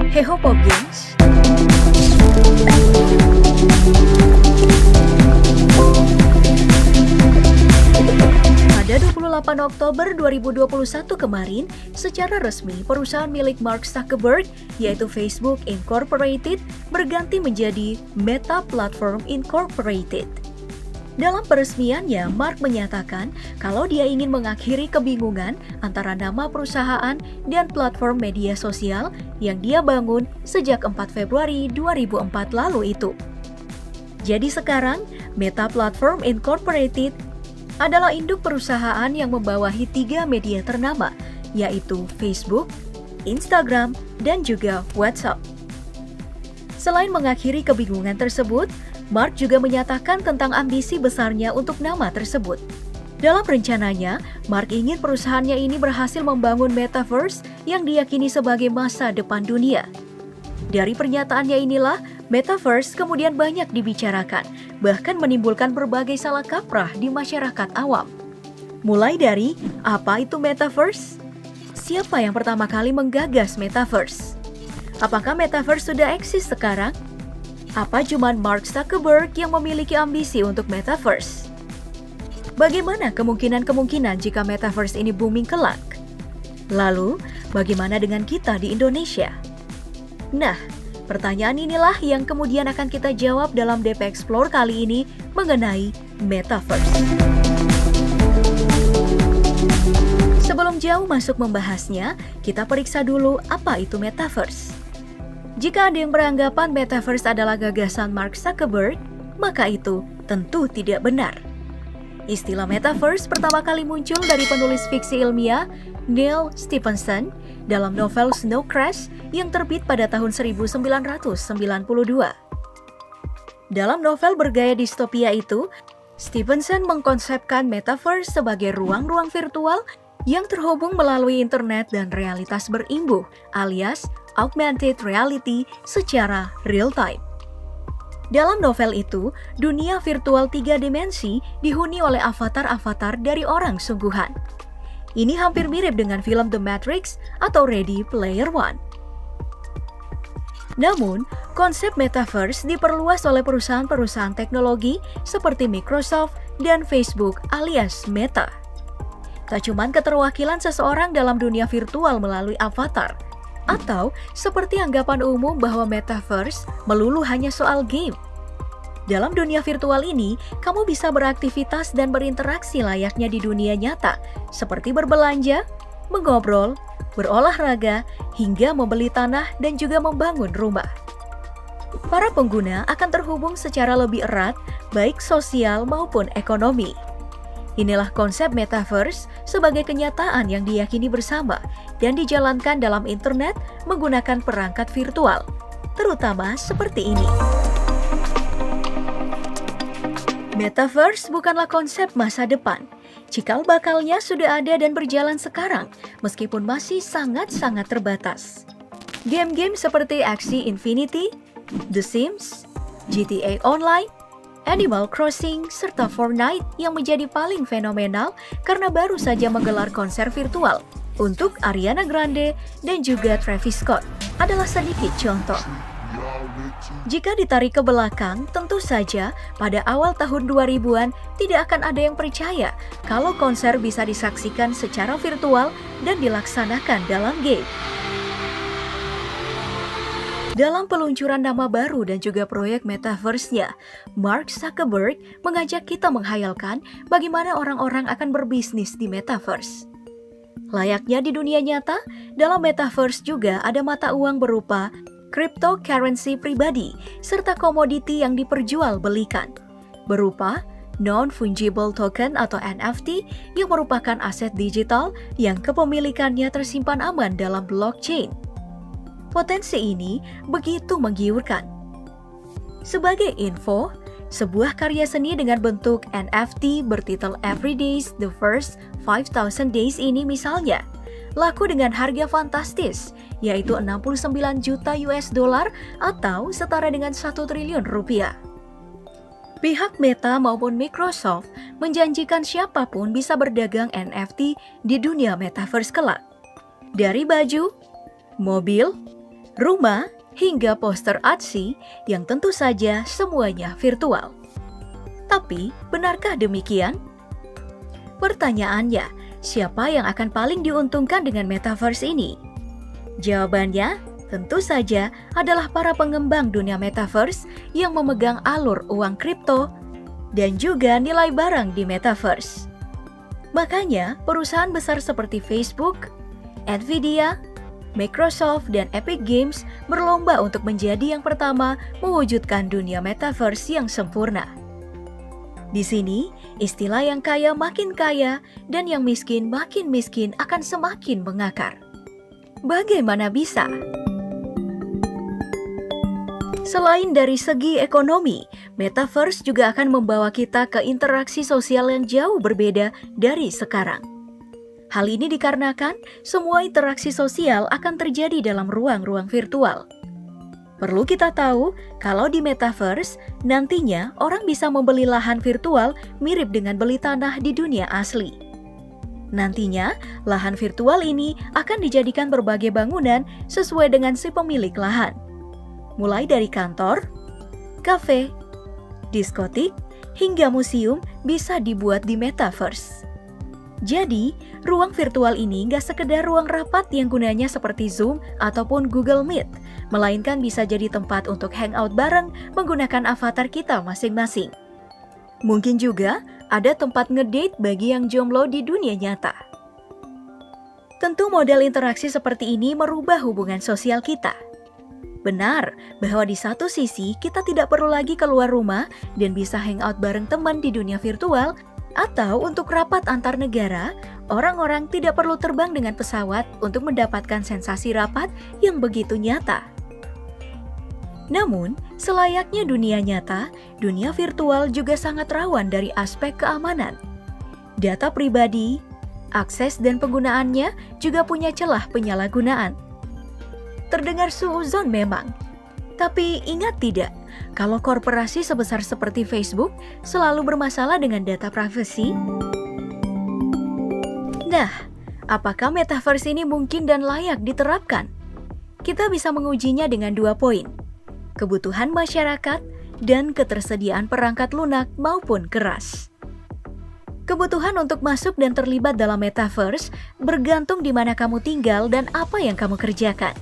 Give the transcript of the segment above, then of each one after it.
Heho Pop Games. Pada 28 Oktober 2021 kemarin, secara resmi perusahaan milik Mark Zuckerberg, yaitu Facebook Incorporated, berganti menjadi Meta Platform Incorporated. Dalam peresmiannya, Mark menyatakan kalau dia ingin mengakhiri kebingungan antara nama perusahaan dan platform media sosial yang dia bangun sejak 4 Februari 2004 lalu itu. Jadi sekarang, Meta Platform Incorporated adalah induk perusahaan yang membawahi 3 media ternama, yaitu Facebook, Instagram, dan juga WhatsApp. Selain mengakhiri kebingungan tersebut, Mark juga menyatakan tentang ambisi besarnya untuk nama tersebut. Dalam rencananya, Mark ingin perusahaannya ini berhasil membangun metaverse yang diyakini sebagai masa depan dunia. Dari pernyataannya inilah, metaverse kemudian banyak dibicarakan, bahkan menimbulkan berbagai salah kaprah di masyarakat awam. Mulai dari, apa itu metaverse? Siapa yang pertama kali menggagas metaverse? Apakah metaverse sudah eksis sekarang? Apa cuma Mark Zuckerberg yang memiliki ambisi untuk metaverse? Bagaimana kemungkinan-kemungkinan jika metaverse ini booming kelak? Lalu, bagaimana dengan kita di Indonesia? Nah, pertanyaan inilah yang kemudian akan kita jawab dalam DP Explore kali ini mengenai metaverse. Sebelum jauh masuk membahasnya, kita periksa dulu apa itu metaverse. Jika ada yang beranggapan metaverse adalah gagasan Mark Zuckerberg, maka itu tentu tidak benar. Istilah metaverse pertama kali muncul dari penulis fiksi ilmiah Neil Stephenson dalam novel Snow Crash yang terbit pada tahun 1992. Dalam novel bergaya distopia itu, Stephenson mengkonsepkan metaverse sebagai ruang-ruang virtual yang terhubung melalui internet dan realitas berimbuh, alias augmented reality secara real-time. Dalam novel itu, dunia virtual 3 dimensi dihuni oleh avatar-avatar dari orang sungguhan. Ini hampir mirip dengan film The Matrix atau Ready Player One. Namun, konsep metaverse diperluas oleh perusahaan-perusahaan teknologi seperti Microsoft dan Facebook alias Meta. Tak cuma keterwakilan seseorang dalam dunia virtual melalui avatar, atau seperti anggapan umum bahwa metaverse melulu hanya soal game. Dalam dunia virtual ini, kamu bisa beraktivitas dan berinteraksi layaknya di dunia nyata, seperti berbelanja, mengobrol, berolahraga, hingga membeli tanah dan juga membangun rumah. Para pengguna akan terhubung secara lebih erat, baik sosial maupun ekonomi. Inilah konsep metaverse sebagai kenyataan yang diyakini bersama dan dijalankan dalam internet menggunakan perangkat virtual, terutama seperti ini. Metaverse bukanlah konsep masa depan. Cikal bakalnya sudah ada dan berjalan sekarang, meskipun masih sangat-sangat terbatas. Game-game seperti Axie Infinity, The Sims, GTA Online, Animal Crossing, serta Fortnite yang menjadi paling fenomenal karena baru saja menggelar konser virtual untuk Ariana Grande dan juga Travis Scott adalah sedikit contoh. Jika ditarik ke belakang, tentu saja pada awal tahun 2000-an tidak akan ada yang percaya kalau konser bisa disaksikan secara virtual dan dilaksanakan dalam game. Dalam peluncuran nama baru dan juga proyek metaverse-nya, Mark Zuckerberg mengajak kita menghayalkan bagaimana orang-orang akan berbisnis di metaverse. Layaknya di dunia nyata, dalam metaverse juga ada mata uang berupa cryptocurrency pribadi serta komoditi yang diperjualbelikan, berupa non-fungible token atau NFT yang merupakan aset digital yang kepemilikannya tersimpan aman dalam blockchain. Potensi ini begitu menggiurkan. Sebagai info, sebuah karya seni dengan bentuk NFT bertitel Every Days The First 5,000 Days ini misalnya, laku dengan harga fantastis, yaitu 69 juta US dollar atau setara dengan 1 triliun rupiah. Pihak Meta maupun Microsoft menjanjikan siapapun bisa berdagang NFT di dunia metaverse kelak. Dari baju, mobil, rumah, hingga poster artsy yang tentu saja semuanya virtual. Tapi, benarkah demikian? Pertanyaannya, siapa yang akan paling diuntungkan dengan metaverse ini? Jawabannya, tentu saja adalah para pengembang dunia metaverse yang memegang alur uang kripto dan juga nilai barang di metaverse. Makanya, perusahaan besar seperti Facebook, Nvidia, Microsoft, dan Epic Games berlomba untuk menjadi yang pertama mewujudkan dunia metaverse yang sempurna. Di sini, istilah yang kaya makin kaya dan yang miskin makin miskin akan semakin mengakar. Bagaimana bisa? Selain dari segi ekonomi, metaverse juga akan membawa kita ke interaksi sosial yang jauh berbeda dari sekarang. Hal ini dikarenakan semua interaksi sosial akan terjadi dalam ruang-ruang virtual. Perlu kita tahu, kalau di metaverse, nantinya orang bisa membeli lahan virtual mirip dengan beli tanah di dunia asli. Nantinya, lahan virtual ini akan dijadikan berbagai bangunan sesuai dengan si pemilik lahan. Mulai dari kantor, kafe, diskotik, hingga museum bisa dibuat di metaverse. Jadi, ruang virtual ini nggak sekedar ruang rapat yang gunanya seperti Zoom ataupun Google Meet, melainkan bisa jadi tempat untuk hangout bareng menggunakan avatar kita masing-masing. Mungkin juga ada tempat ngedate bagi yang jomblo di dunia nyata. Tentu model interaksi seperti ini merubah hubungan sosial kita. Benar bahwa di satu sisi kita tidak perlu lagi keluar rumah dan bisa hangout bareng teman di dunia virtual, atau untuk rapat antar negara, orang-orang tidak perlu terbang dengan pesawat untuk mendapatkan sensasi rapat yang begitu nyata. Namun, selayaknya dunia nyata, dunia virtual juga sangat rawan dari aspek keamanan. Data pribadi, akses dan penggunaannya juga punya celah penyalahgunaan. Terdengar suuzon memang, tapi ingat tidak, kalau korporasi sebesar seperti Facebook selalu bermasalah dengan data privasi? Nah, apakah metaverse ini mungkin dan layak diterapkan? Kita bisa mengujinya dengan 2 poin: kebutuhan masyarakat dan ketersediaan perangkat lunak maupun keras. Kebutuhan untuk masuk dan terlibat dalam metaverse bergantung di mana kamu tinggal dan apa yang kamu kerjakan.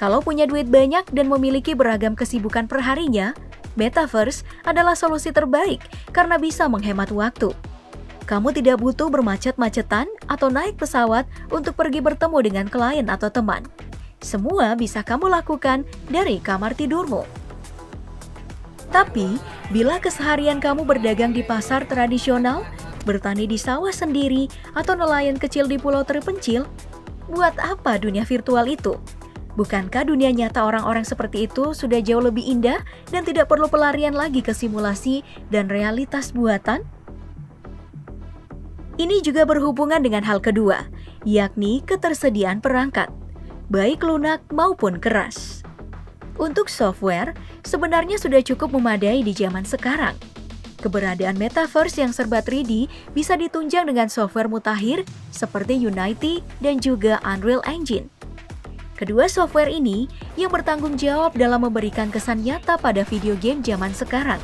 Kalau punya duit banyak dan memiliki beragam kesibukan perharinya, metaverse adalah solusi terbaik karena bisa menghemat waktu. Kamu tidak butuh bermacet-macetan atau naik pesawat untuk pergi bertemu dengan klien atau teman. Semua bisa kamu lakukan dari kamar tidurmu. Tapi, bila keseharian kamu berdagang di pasar tradisional, bertani di sawah sendiri, atau nelayan kecil di pulau terpencil, buat apa dunia virtual itu? Bukankah dunia nyata orang-orang seperti itu sudah jauh lebih indah dan tidak perlu pelarian lagi ke simulasi dan realitas buatan? Ini juga berhubungan dengan hal kedua, yakni ketersediaan perangkat, baik lunak maupun keras. Untuk software, sebenarnya sudah cukup memadai di zaman sekarang. Keberadaan metaverse yang serba 3D bisa ditunjang dengan software mutakhir seperti Unity dan juga Unreal Engine. Kedua software ini yang bertanggung jawab dalam memberikan kesan nyata pada video game zaman sekarang,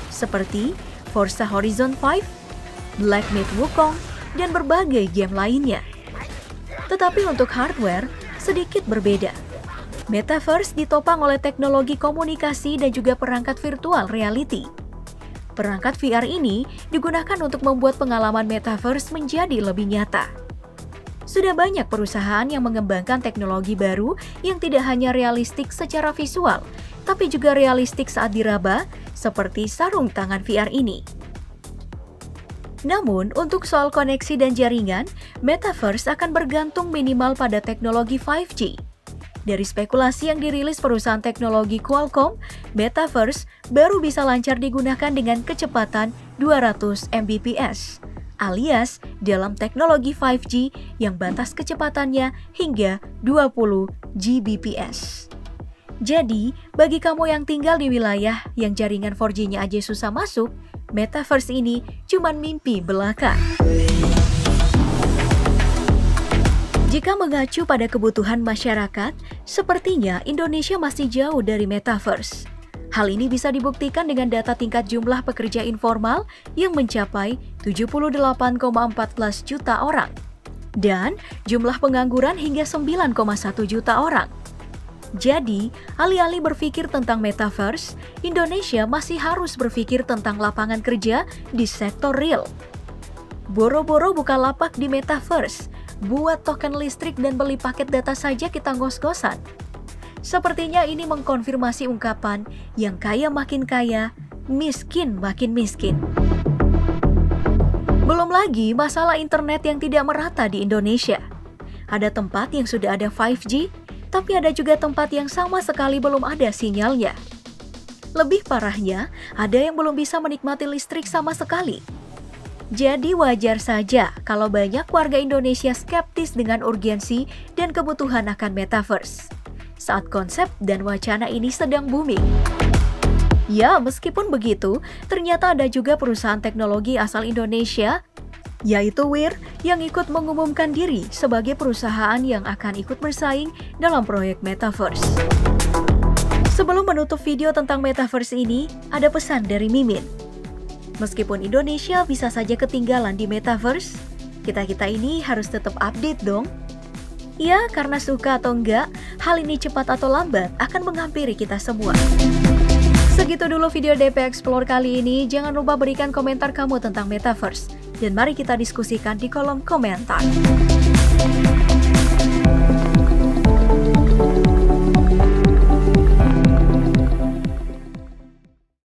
seperti Forza Horizon 5, Black Myth Wukong, dan berbagai game lainnya. Tetapi untuk hardware, sedikit berbeda. Metaverse ditopang oleh teknologi komunikasi dan juga perangkat virtual reality. Perangkat VR ini digunakan untuk membuat pengalaman metaverse menjadi lebih nyata. Sudah banyak perusahaan yang mengembangkan teknologi baru yang tidak hanya realistik secara visual, tapi juga realistik saat diraba, seperti sarung tangan VR ini. Namun, untuk soal koneksi dan jaringan, metaverse akan bergantung minimal pada teknologi 5G. Dari spekulasi yang dirilis perusahaan teknologi Qualcomm, metaverse baru bisa lancar digunakan dengan kecepatan 200 Mbps. Alias dalam teknologi 5G yang batas kecepatannya hingga 20 Gbps. Jadi, bagi kamu yang tinggal di wilayah yang jaringan 4G-nya aja susah masuk, metaverse ini cuma mimpi belaka. Jika mengacu pada kebutuhan masyarakat, sepertinya Indonesia masih jauh dari metaverse. Hal ini bisa dibuktikan dengan data tingkat jumlah pekerja informal yang mencapai 78,14 juta orang dan jumlah pengangguran hingga 9,1 juta orang. Jadi, alih-alih berpikir tentang metaverse, Indonesia masih harus berpikir tentang lapangan kerja di sektor real. Boro-boro buka lapak di metaverse, buat token listrik dan beli paket data saja kita ngos-ngosan. Sepertinya ini mengkonfirmasi ungkapan yang kaya makin kaya, miskin makin miskin. Belum lagi masalah internet yang tidak merata di Indonesia. Ada tempat yang sudah ada 5G, tapi ada juga tempat yang sama sekali belum ada sinyalnya. Lebih parahnya, ada yang belum bisa menikmati listrik sama sekali. Jadi wajar saja kalau banyak warga Indonesia skeptis dengan urgensi dan kebutuhan akan metaverse saat konsep dan wacana ini sedang booming. Ya, meskipun begitu, ternyata ada juga perusahaan teknologi asal Indonesia, yaitu WIR, yang ikut mengumumkan diri sebagai perusahaan yang akan ikut bersaing dalam proyek metaverse. Sebelum menutup video tentang metaverse ini, ada pesan dari Mimin. Meskipun Indonesia bisa saja ketinggalan di metaverse, kita-kita ini harus tetap update dong. Ya, karena suka atau enggak, hal ini cepat atau lambat akan menghampiri kita semua. Segitu dulu video DP Explore kali ini. Jangan lupa berikan komentar kamu tentang metaverse. Dan mari kita diskusikan di kolom komentar.